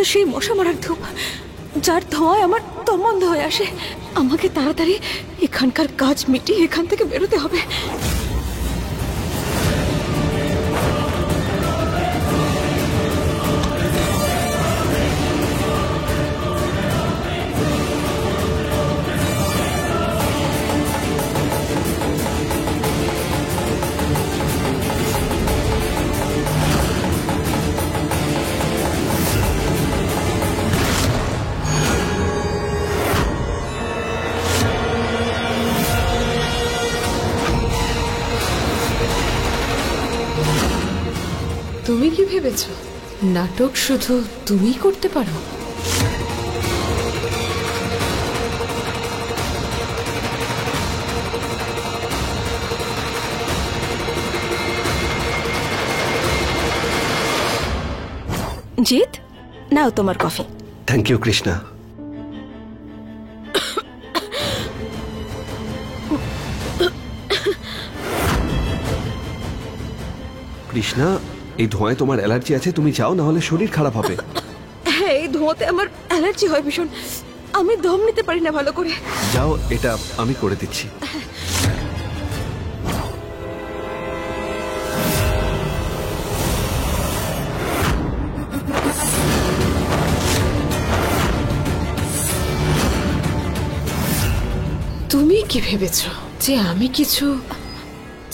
সেই মশা মারার ধূপ, যার ধোঁয়ায় আমার দম বন্ধ হয়ে আসে। আমাকে তাড়াতাড়ি এখানকার কাজ মিটিয়ে এখান থেকে বেরোতে হবে। তুমি কি ভেবেছো নাটক শুধু তুমি করতে পারো? জিৎ, নাও তোমার coffee. Thank you Krishna. Krishna, এই ধোঁয়ায় তোমার অ্যালার্জি আছে, তুমি যাও, না হলে শরীর খারাপ হবে। হ্যাঁ, এই ধোঁয়াতে আমার অ্যালার্জি হয় ভীষণ। আমি দম নিতে পারি না ভালো করে। যাও, এটা আমি করে দিচ্ছি। তুমি কি ভেবেছো যে আমি কিছু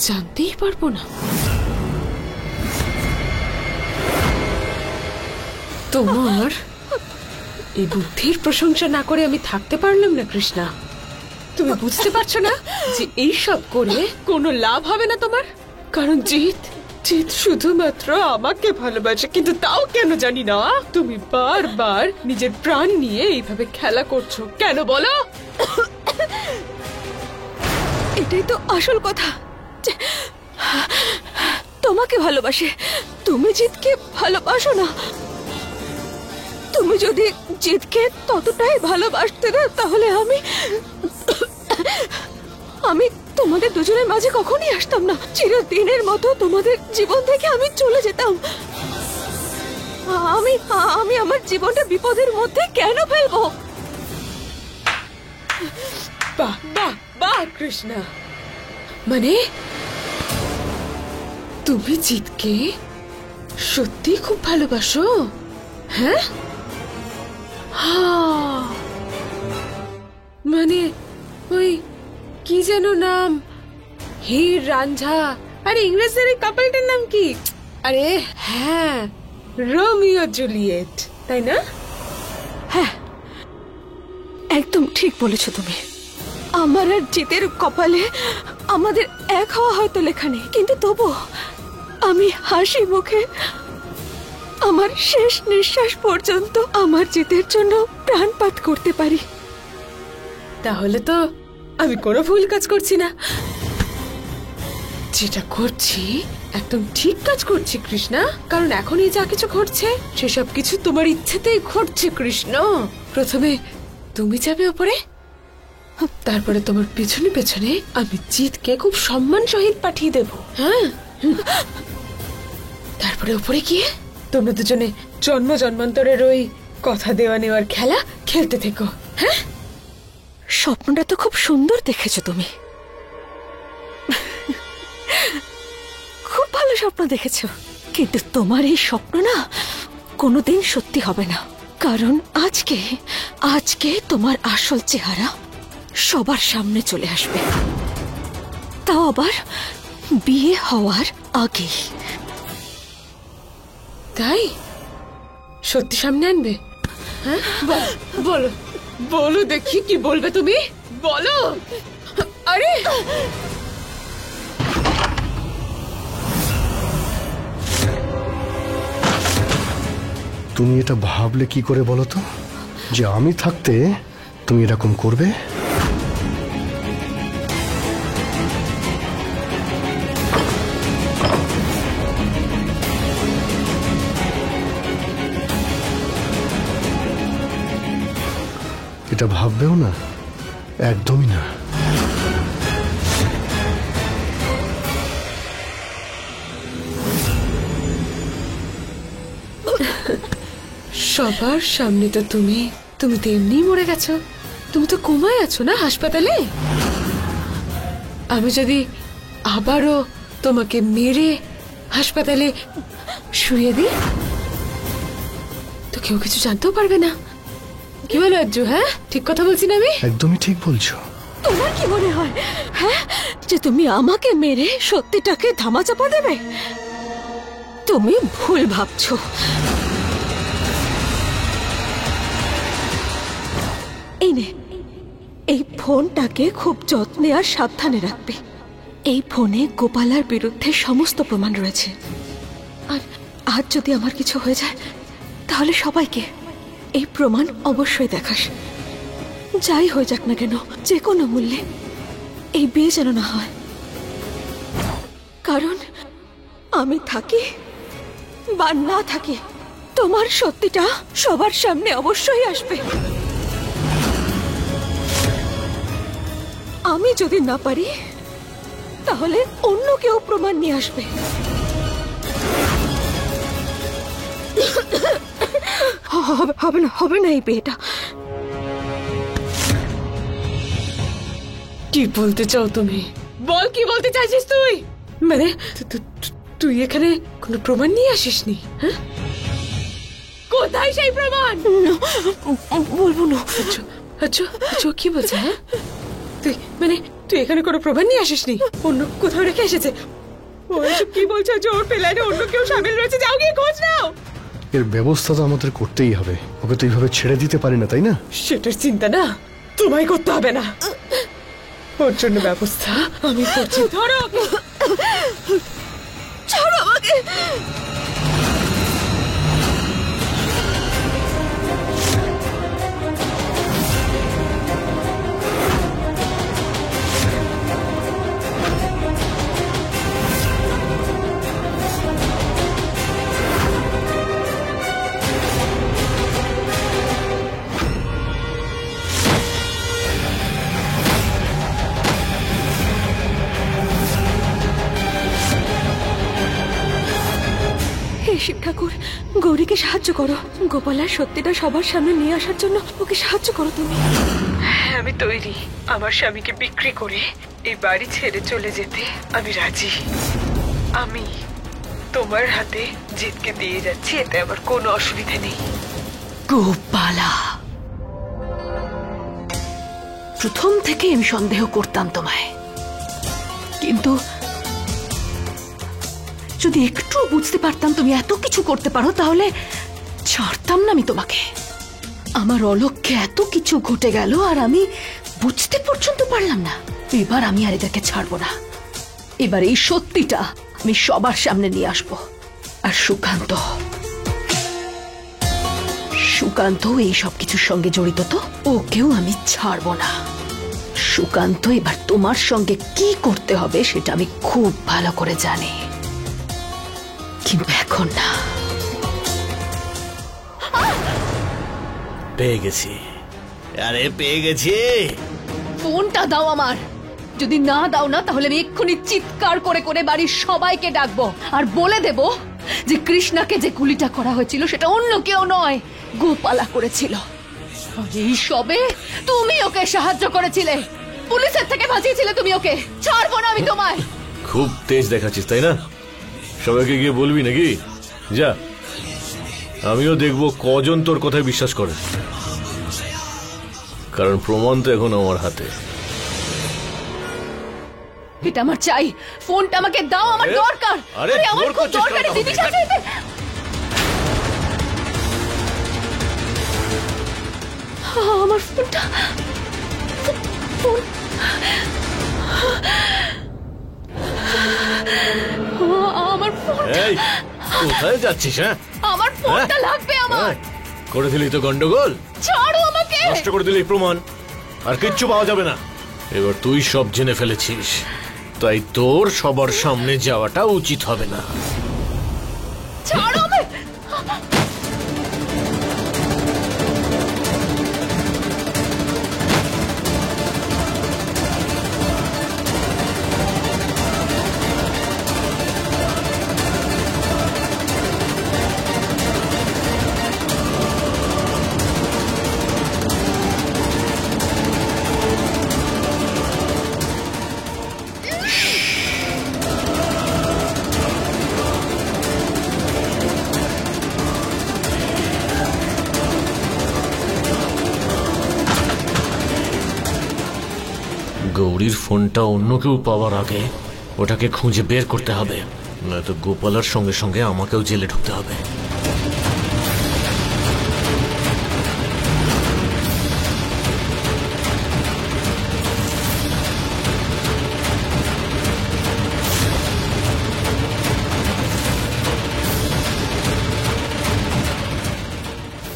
জানতেই পারবো না? তোমার এই বুদ্ধির প্রশংসা না করে আমি থাকতে পারলাম না কৃষ্ণা। তুমি বুঝতে পারছো না যে এই সব করে কোনো লাভ হবে না তোমার? কারণ জিৎ শুধুমাত্র আমাকে ভালোবাসে, কিন্তু তাও কেন জানি না তুমি বারবার নিজের প্রাণ নিয়ে এইভাবে খেলা করছো কেন বলো? এটাই তো আসল কথা, তোমাকে ভালোবাসে, তুমি জিতকে ভালোবাসো না। তুমি যদি জিতকে ততটাই ভালোবাসতে না, তাহলে আমি তোমাদের দুজনের মাঝে কখনই আসতাম না। চিরদিনের মতো তোমাদের জীবন থেকে আমি চলে যেতাম। আমি আমার জীবনটা বিপদের মধ্যে কেন ফেলবো? বাহ বাহ বাহ কৃষ্ণা, মানে তুমি জিতকে সত্যি খুব ভালোবাসো? হ্যাঁ, মানে ওই কি যেন নাম, হীর রাঞ্ঝা, আরে ইংরেজদের এই কাপলটার নাম কি? আরে হ্যাঁ, রোমিও জুলিয়েট, তাই না? হ্যাঁ, একদম ঠিক বলেছো তুমি। আমার আর জিতের কপালে আমাদের এক হওয়া হয়তো লেখা নেই, কিন্তু তবু আমি হাসি মুখে আমার শেষ নিঃশ্বাস পর্যন্ত আমার জিতের জন্য প্রাণপাত করতে পারি। তাহলে তো আমি কোনো ভুল কাজ করছি না। যেটা করছি একদম ঠিক কাজ করছি কৃষ্ণা, কারণ এখন এই যা কিছু ঘটছে সেসব কিছু তোমার ইচ্ছেতেই ঘটছে কৃষ্ণ। প্রথমে তুমি যাবে ওপরে, তারপরে তোমার পেছনে পেছনে আমি জিতকে খুব সম্মান সহিত পাঠিয়ে দেব। হ্যাঁ, তারপরে ওপরে গিয়ে তোমরা দুজনে জন্ম জন্মান্তরের ওই কথা দেওয়া নেওয়ার খেলা খেলতে থেকো। হ্যাঁ, স্বপ্নটা তো খুব সুন্দর দেখেছো তুমি, খুব ভালো স্বপ্ন দেখেছো। কিন্তু তোমার এই স্বপ্ন না কোনোদিন সত্যি হবে না, কারণ আজকে তোমার আসল চেহারা সবার সামনে চলে আসবে, তাও আবার বিয়ে হওয়ার আগে। তাই সত্যি সামনে আনবে? হ্যাঁ, বলো বলো দেখি কি বলবে তুমি, বলো। আরে তুমি এটা ভাবলে কি করে বলো তো, যে আমি থাকতে তুমি এরকম করবে? এটা ভাববেও না, একদমই না। সবার সামনে তো তুমি তো এমনি মরে গেছো। তুমি তো কোমায় আছো না হাসপাতালে। আমি যদি আবারও তোমাকে মেরে হাসপাতালে শুয়ে দিই তো কেউ কিছু জানতেও পারবে না। কি বলো আজ্জু? হ্যাঁ, ঠিক কথা বলছি না আমি? একদমই ঠিক বলছো। তোমার কি মনে হয় হ্যাঁ যে তুমি আমাকে মেরে সত্যিটাকে ধামাচাপা দেবে? তুমি ভুল ভাবছো। এই নে, এই ফোনটাকে খুব যত্নে আর সাবধানে রাখবে। এই ফোনে গোপালার বিরুদ্ধে সমস্ত প্রমাণ রয়েছে। আর আজ যদি আমার কিছু হয়ে যায় তাহলে সবাইকে এই প্রমাণ অবশ্যই দেখাস। যাই হয়ে যাক না কেন, যে কোনো মূল্যে এই বিয়ে যেন না হয়। কারণ আমি থাকি বা না থাকি, তোমার সত্যিটা সবার সামনে অবশ্যই আসবে। আমি যদি না পারি তাহলে অন্য কেউ প্রমাণ নিয়ে আসবে। হবে না এই বিয়েটা। কি বলতে চাও তুমি? বল, কি বলতে চাইছিস তুই? মানে তুই এখানে কোনো প্রমাণ নিয়ে আসিসনি? হ্যাঁ, কোথায় সেই প্রমাণ? বলবো না। আচ্ছা, কি বলছে? হ্যাঁ, তুই এখানে কোনো প্রমাণ নিয়ে আসিসনি? অন্য কোথাও রেখে এসেছে। ও এসব কি বলছে যে ওর প্ল্যানে অন্য কেউ শামিল রয়েছে? যাও গিয়ে খোঁজ নাও। এর ব্যবস্থা তো আমাদের করতেই হবে। ওকে তো এইভাবে ছেড়ে দিতে পারি না, তাই না? সেটার চিন্তা না তোমায় করতে হবে না। ওর জন্য ব্যবস্থা আমি করছি। ধরো ওকে। ছাড়ো আমাকে। শিব ঠাকুর, গৌরীকে সাহায্য করো। গোপালার সত্যিটা সবার সামনে নিয়ে আসার জন্য ওকে সাহায্য করো তুমি। হ্যাঁ, আমি তৈরি। আমার স্বামীকে বিক্রি করে এই বাড়ি ছেড়ে চলে যেতে আমি রাজি। আমি তোমার হাতে জিতকে দিয়ে যাচ্ছি, এতে আমার কোনো অসুবিধা নেই। গোপালা, প্রথম থেকে আমি সন্দেহ করতাম তোমায়, কিন্তু যদি একটু বুঝতে পারতাম তুমি এত কিছু করতে পারো তাহলে ছাড়তাম না আমি তোমাকে। আমার অলক্ষ্যে এত কিছু ঘটে গেল আর আমি বুঝতে পর্যন্ত পারলাম না। এবার আমি আর এদেরকে ছাড়বো না। এবার এই সত্যিটা আমি সবার সামনে নিয়ে আসবো। আর সুকান্ত এই সব কিছুর সঙ্গে জড়িত, তো ওকেও আমি ছাড়বো না। সুকান্ত এবার তোমার সঙ্গে কি করতে হবে সেটা আমি খুব ভালো করে জানি, কিন্তু এখন না। পেয়ে গেছি, আরে পেয়ে গেছি। ফোনটা দাও আমার। যদি না দাও না তাহলে আমি এক্ষুনি চিৎকার করে করে বাড়ির সবাইকে ডাকবো আর বলে দেব যে কৃষ্ণাকে যে গুলিটা করা হয়েছিল সেটা অন্য কেউ নয়, গোপালা করেছিল। আর এই সবে তুমি ওকে সাহায্য করেছিলে, পুলিশের থেকে বাঁচিয়েছিলে তুমি ওকে। ছাড়বো না আমি তোমায়। খুব তেজ দেখাচ্ছিস তাই না? সবাইকে গিয়ে বলবি নাকি? যা, আমিও দেখবো কজন তোর কথায় বিশ্বাস করে, কারণ প্রমাণ তো এখন আমার হাতে। এটা আমার চাই, ফোনটা আমাকে দাও, আমার দরকার। আরে আমার খুব দরকারি জিনিস আছে এতে। আমার ফোনটা, আমার ফোন। এই কোথায় যাচ্ছিস? হ্যাঁ, আমার ফোনটা লাগবে আমার। করে দিলি তো গন্ডগোল, ছাড়ো আমাকে। নষ্ট করে দিলি প্রমাণ, আর কিচ্ছু পাওয়া যাবে না। এবার তুই সব জেনে ফেলেছিস, তাই তোর সবার সামনে যাওয়াটা উচিত হবে না। ছাড়ো আমাকে। গৌরীর ফোনটা অন্য কেউ পাওয়ার আগে ওটাকে খুঁজে বের করতে হবে, নয়তো গোপালার সঙ্গে সঙ্গে আমাকেও জেলে ঢুকতে হবে।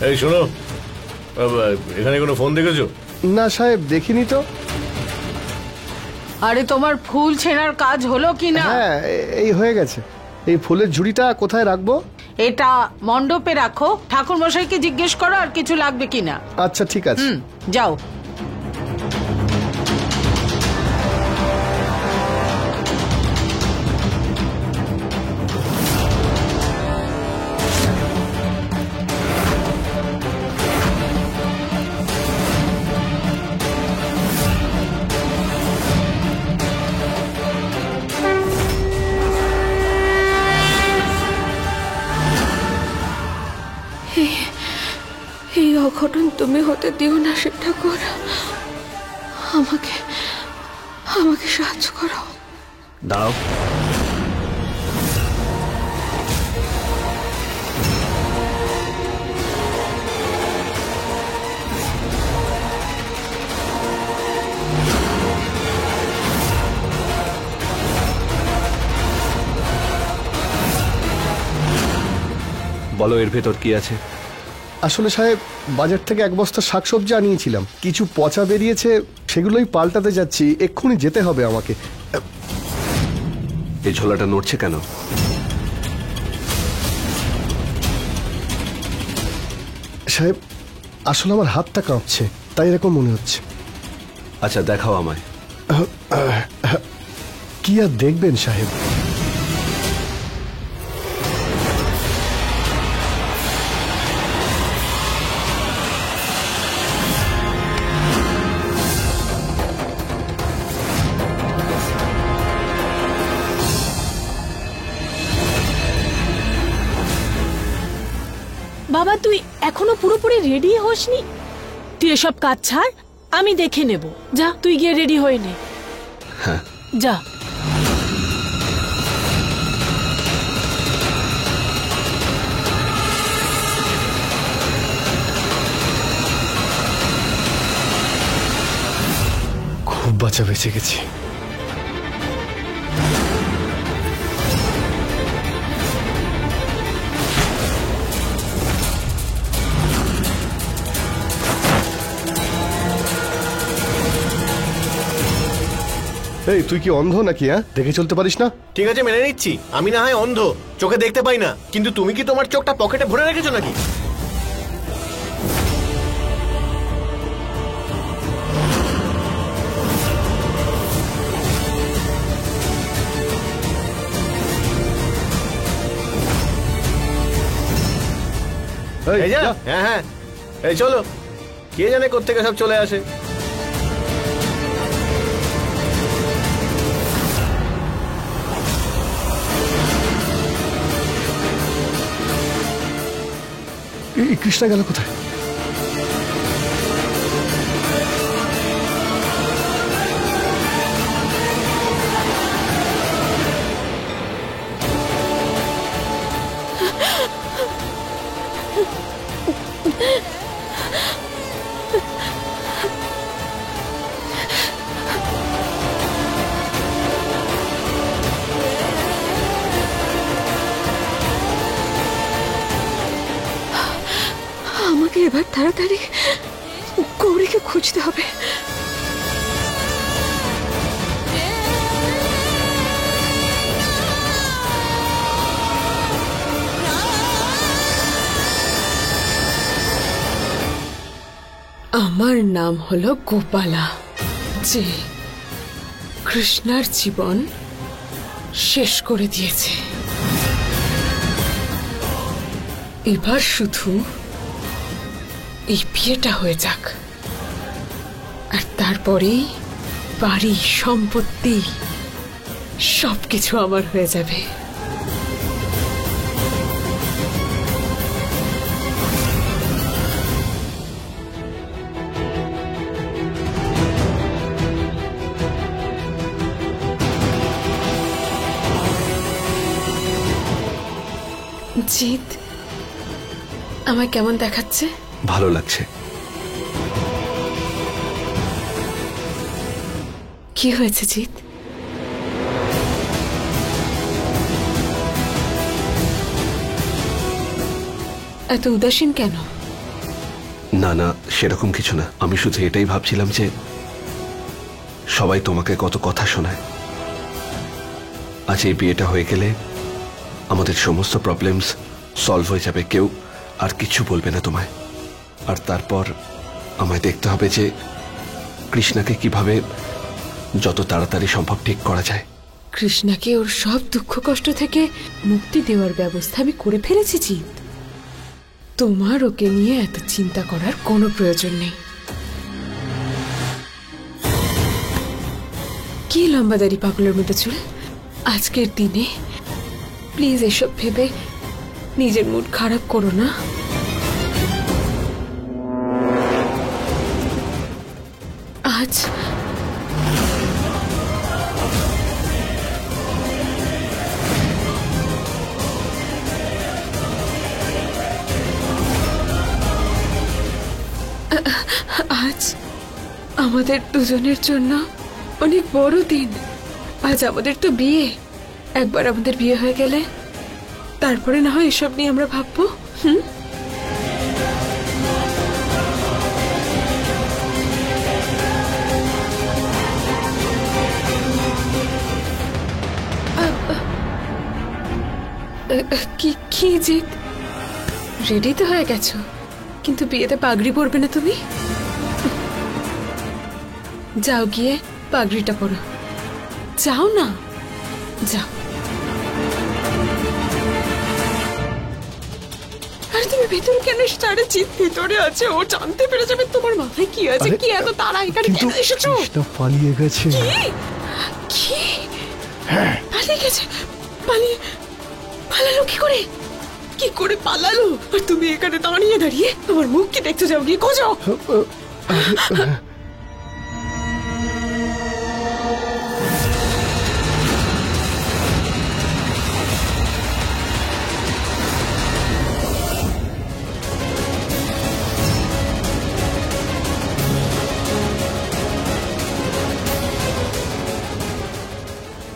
এই শোনো, এখানে কোনো ফোন দেখেছো? না সাহেব, দেখিনি তো। আরে তোমার ফুল ছেঁড়ার কাজ হলো কি না? হ্যাঁ, এই হয়ে গেছে। এই ফুলের ঝুড়িটা কোথায় রাখবো? এটা মণ্ডপে রাখো, ঠাকুর মশাইকে জিজ্ঞেস করো আর কিছু লাগবে কিনা। আচ্ছা ঠিক আছে। যাও। এই অঘটন তুমি হতে দিও না শিব ঠাকুর। আমাকে আমাকে সাহায্য করো। দাঁড়াও। বলো, এর ভেতর কি আছে? আসলে সাহেব, বাজার থেকে এক বস্তা শাকসবজি আনিয়েছিলাম, কিছু পচা বেরিয়েছে, সেগুলোই পাল্টাতে যাচ্ছি। এক্ষুনি যেতে হবে আমাকে। এই ঝোলাটা নড়ছে কেন? সাহেব, আসলে আমার হাতটা কাঁপছে, তাই এরকম মনে হচ্ছে। আচ্ছা, দেখাও আমায়। কি আর দেখবেন সাহেব? বাবা, তুই এখনো পুরোপুরি রেডি হসনি? তুই এসব কাজ ছাড়, আমি দেখে নেব। যা, তুই গিয়ে রেডি হয়ে নে। হ্যাঁ, যা। খুব বাঁচা বেঁচে গেছি। এই, তুই কি অন্ধ নাকি? হ্যাঁ, দেখে চলতে পারিস না? ঠিক আছে, মেনে নিচ্ছি আমি না হয় অন্ধ, চোখে দেখতে পাই না, কিন্তু তুমি কি তোমার চোখটা পকেটে ভরে রেখেছো নাকি? এই যা, যা। হ্যাঁ হ্যাঁ, এই চলো। কে জানে কোত্থেকে সব চলে আসে। এই কৃষ্ণা গেল কোথায়? আমাকে এবার তাড়াতাড়ি গৌরীকে খুঁজতে হবে। আমার নাম হলো গোপালা, যে কৃষ্ণার জীবন শেষ করে দিয়েছে। এবার শুধু এই বিয়েটা হয়ে যাক, আর তারপরেই বাড়ি, সম্পত্তি সবকিছু আমার হয়ে যাবে। জিৎ আমায় কেমন দেখাচ্ছে? ভালো লাগছে। কি হয়েছে জিৎ? এত উদাসীন কেন? না না, সেরকম কিছু না। আমি শুধু এটাই ভাবছিলাম যে সবাই তোমাকে কত কথা শোনায়। আজ এই বিয়েটা হয়ে গেলে আমাদের সমস্ত প্রবলেমস সলভ হয়ে যাবে, কেউ আর কিছু বলবে না তোমায়। আর তারপর আমায় দেখতে হবে যে কৃষ্ণাকে কিভাবে যত তাড়াতাড়ি সম্ভব ঠিক করা যায়। কৃষ্ণাকে ওর সব দুঃখ কষ্ট থেকে মুক্তি দেওয়ার ব্যবস্থা আমি করে ফেলেছি জিৎ। তোমার ওকে নিয়ে এত চিন্তা করার কোনো প্রয়োজন নেই। কি লম্বাদারি পাগলের মতো চুল আজকের দিনে। প্লিজ এসব ভেবে নিজের মুড খারাপ করো না। আজ আজ আমাদের দুজনের জন্য অনেক বড় দিন। আজ আমাদের তো বিয়ে। একবার আমাদের বিয়ে হয়ে গেলে তারপরে না হয় এসব নিয়ে আমরা ভাববো। কি কি জিৎ, রেডি তো হয়ে গেছো, কিন্তু বিয়েতে পাগড়ি পরবে না তুমি? যাও গিয়ে পাগড়িটা পরো, যাও না, যাও। আরে তুমি ভেতরে কেন এসেছো? আরে জিৎ ভেতরে আছে, ও জানতে পেরে যাবে তোমার মাথায় কি আছে। কি এত তাড়া এখানে কেন এসেছো? কৃষ্ণা পালিয়ে গেছে। কি পালিয়ে গেছে? পালালো কি করে? কি করে পালালো? আর তুমি এখানে দাঁড়িয়ে দাঁড়িয়ে তোমার মুখ কি দেখতে যাও? গিয়ে খোঁজো।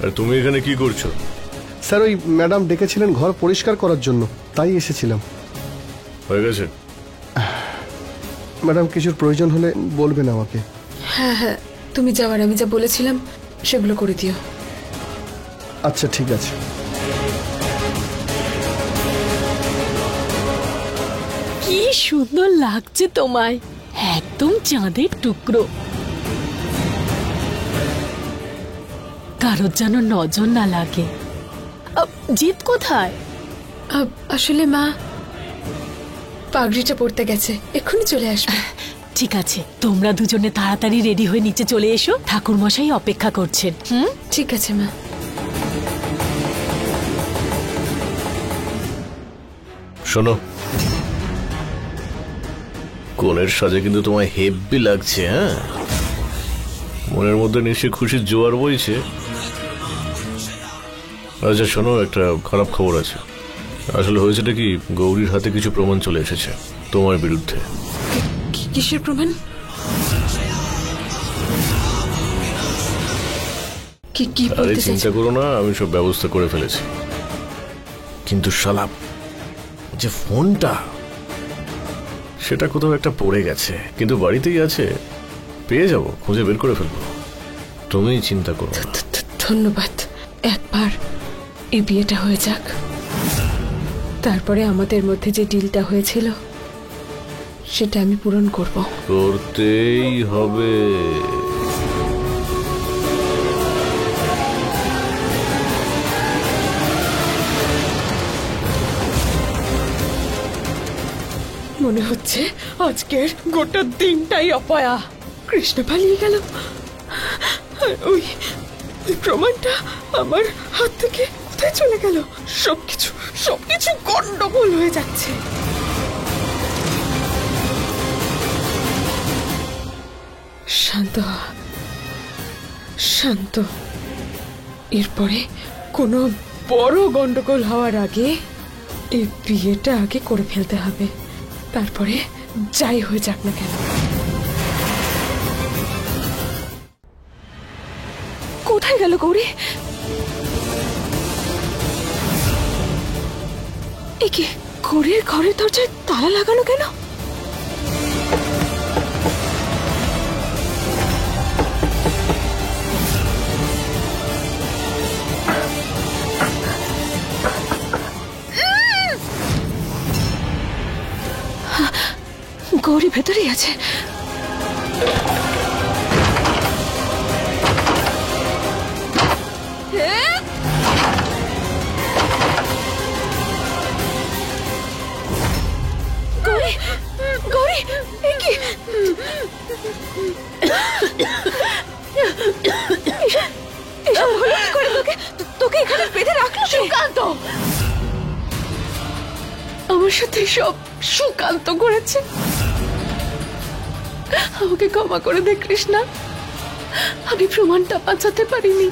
আর তুমি এখানে কি করছো? স্যার, ওই ম্যাডাম ডেকেছিলেন ঘর পরিষ্কার করার জন্য, তাই এসেছিলাম। হয়ে গেছে? ম্যাডাম কিছুর প্রয়োজন হলে বলবেন আমাকে। হ্যাঁ হ্যাঁ, তুমি যাওয়ার আমি যা বলেছিলাম সেগুলো করে দিও। আচ্ছা ঠিক আছে। কি সুন্দর লাগছে তোমায়, একদম চাঁদের টুকরো। কারোর যেন নজর না লাগে। জিৎ কোথায়? আসলে মা পাগড়িটা পরতে গেছে, এক্ষুনি চলে আসবে। ঠিক আছে, তোমরা দুজনে তাড়াতাড়ি রেডি হয়ে নিচে চলে এসো, ঠাকুর মশাই অপেক্ষা করছেন। ঠিক আছে মা। শোনো, কোণের সাজে কিন্তু তোমায় হেব্বি লাগছে। হ্যাঁ, মনের মধ্যে নিশ্চয়ই খুশির জোয়ার বইছে। আচ্ছা শোনো, একটা খারাপ খবর আছে। আসলে হয়েছেটা কি, গৌরীর হাতে কিছু প্রমাণ চলে এসেছে তোমার বিরুদ্ধে। কিসের প্রমাণ? কি আরে বলতে চিন্তা চাইছো? করো না, আমি সব ব্যবস্থা করে ফেলেছি। কিন্তু শালা যে ফোনটা, সেটা কোথাও একটা পড়ে গেছে, কিন্তু বাড়িতেই আছে। পেয়ে যাবো, খুঁজে বের করে ফেলবো। তুমি চিন্তা করো না। ধন্যবাদ। একবার এই বিয়েটা হয়ে যাক, তারপরে আমাদের মধ্যে যে ডিলটা হয়েছিল সেটা আমি পূরণ করব। করতেই হবে। মনে হচ্ছে আজকের গোটা দিনটাই অপয়া। কৃষ্ণ পালিয়ে গেল, আর ওই প্রমাণটা আমার হাত থেকে কোথায় চলে গেল? সবকিছু গন্ডগোল হয়ে যাচ্ছে। শান্ত। এরপরে কোনো বড় গন্ডগোল হওয়ার আগে এই বিয়েটা আগে করে ফেলতে হবে, তারপরে যাই হয়ে যাক না কেন। কোথায় গেল গৌরী? এ কি, গৌরীর ঘরের দরজায় তালা লাগানো কেন? গৌরী ভেতরেই আছে। গৌরী, গৌরী, এ কি? এসব হলো কি করে? তোকে এখানে বেঁধে রাখলো কে? সুকান্ত আমার সাথে সব সুকান্ত করেছে। আমাকে ক্ষমা করে দে কৃষ্ণা, আমি প্রমাণটা বাঁচাতে পারিনি।